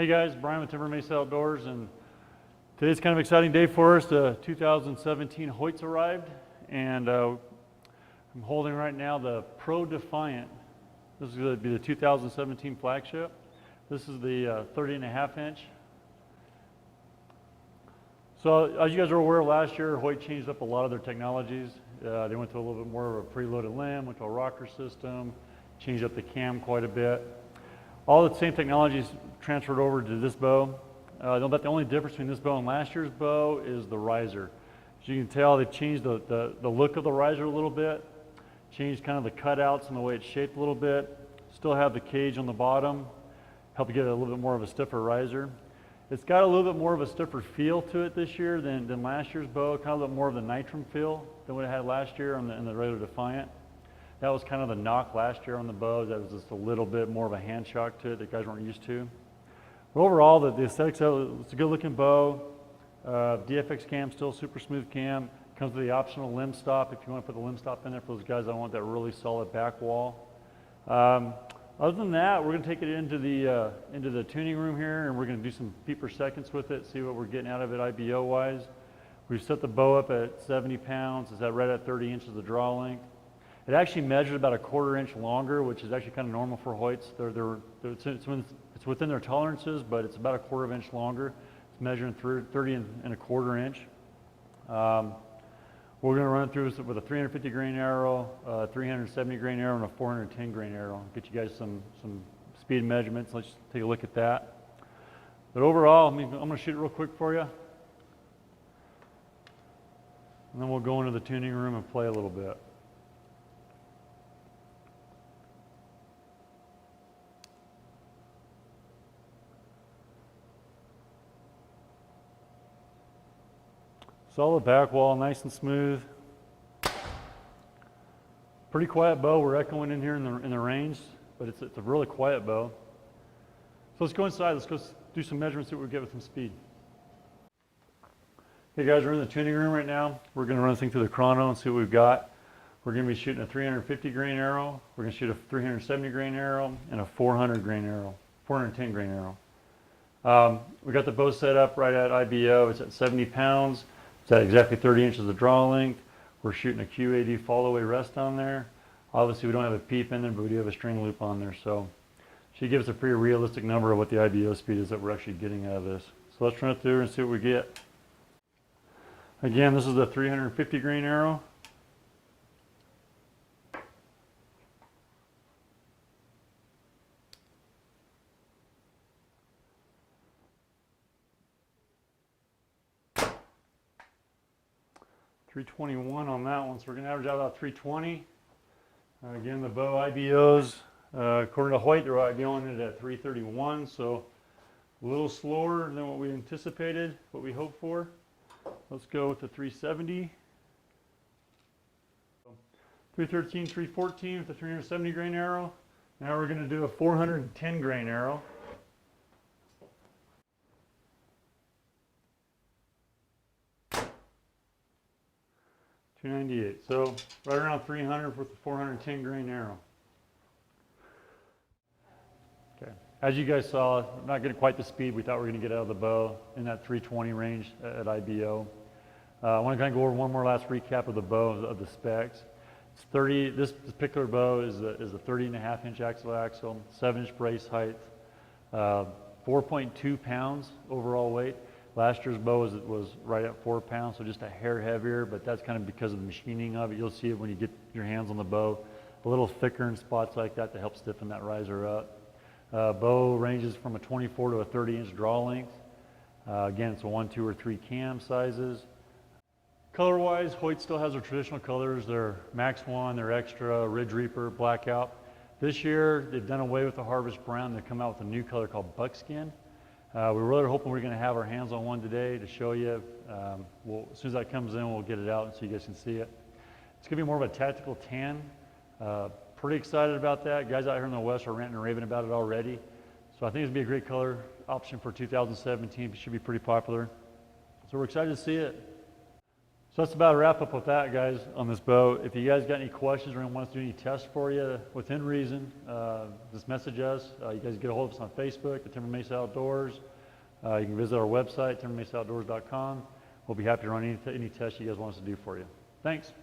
Hey guys, Brian with Timber Mesa Outdoors, and today's kind of an exciting day for us. The 2017 Hoyt's arrived, and I'm holding right now the Pro Defiant. This is going to be the 2017 flagship. This is the 30.5 inch. So as you guys are aware, last year Hoyt changed up a lot of their technologies. They went to a little bit more of a preloaded limb, went to a rocker system, changed up the cam quite a bit. All the same technologies transferred over to this bow. The only difference between this bow and last year's bow is the riser. As you can tell, they've changed the look of the riser a little bit, changed kind of the cutouts and the way it's shaped a little bit. Still have the cage on the bottom, help you get a little bit more of a stiffer riser. It's got a little bit more of a stiffer feel to it this year than last year's bow, kind of a little more of the Nitrum feel than what it had last year in the regular Defiant. That was kind of the knock last year on the bow. That was just a little bit more of a hand shock to it that guys weren't used to. But overall, the aesthetics of it, it's a good looking bow. DFX cam, still super smooth cam. Comes with the optional limb stop if you want to put the limb stop in there for those guys that want that really solid back wall. Other than that, we're going to take it into the tuning room here, and we're going to do some feet per seconds with it, see what we're getting out of it IBO wise. We've set the bow up at 70 pounds. It's right at 30 inches of draw length. It actually measures about a 1/4 inch longer, which is actually kind of normal for Hoyts. It's within their tolerances, but it's about a 1/4 inch longer. It's measuring 30 and a 1/4 inch. We're going to run through with a 350 grain arrow, a 370 grain arrow, and a 410 grain arrow. Get you guys some speed measurements. Let's take a look at that. But overall, I'm going to shoot it real quick for you. And then we'll go into the tuning room and play a little bit. Solid back wall, nice and smooth. Pretty quiet bow. We're echoing in here in the range, but it's a really quiet bow. So let's go inside. Let's go do some measurements, see what we get with some speed. Okay guys, we're in the tuning room right now. We're going to run this thing through the chrono and see what we've got. We're going to be shooting a 350 grain arrow. We're going to shoot a 370 grain arrow and a 400 grain arrow, 410 grain arrow. We got the bow set up right at IBO. It's at 70 pounds. It's at exactly 30 inches of draw length. We're shooting a QAD fall-away rest on there. Obviously, we don't have a peep in there, but we do have a string loop on there. So she gives us a pretty realistic number of what the IBO speed is that we're actually getting out of this. So let's run it through and see what we get. Again, this is the 350 grain arrow. .321 on that one, so we're going to average out about 320. Again, the bow IBOs, according to Hoyt, they're IBOing it at 331, so a little slower than what we anticipated, what we hoped for. Let's go with the 370. 313, 314 with the 370 grain arrow. Now we're going to do a 410 grain arrow. .298, so right around 300 with the 410 grain arrow. Okay, as you guys saw, not getting quite the speed we thought we were going to get out of the bow in that 320 range at IBO. I want to kind of go over one more last recap of the bow of the specs. It's 30. This particular bow is a 30.5 inch axle, 7 inch brace height, 4.2 pounds overall weight. Last year's bow was right at 4 pounds, so just a hair heavier, but that's kind of because of the machining of it. You'll see it when you get your hands on the bow. A little thicker in spots like that to help stiffen that riser up. Bow ranges from a 24 to a 30 inch draw length. Again, it's a 1, 2, or 3 cam sizes. Color-wise, Hoyt still has their traditional colors. Their Max 1, their Extra, Ridge Reaper, Blackout. This year, they've done away with the Harvest Brown. They've come out with a new color called Buckskin. We're really hoping we're going to have our hands on one today to show you. As soon as that comes in, we'll get it out so you guys can see it. It's going to be more of a tactical tan. Pretty excited about that. Guys out here in the West are ranting and raving about it already. So I think it's going to be a great color option for 2017. It should be pretty popular. So we're excited to see it. So that's about a wrap up with that, guys, on this boat. If you guys got any questions or want us to do any tests for you within reason, just message us. You guys get a hold of us on Facebook at Timber Mesa Outdoors. You can visit our website, timbermesaoutdoors.com. We'll be happy to run any tests you guys want us to do for you. Thanks.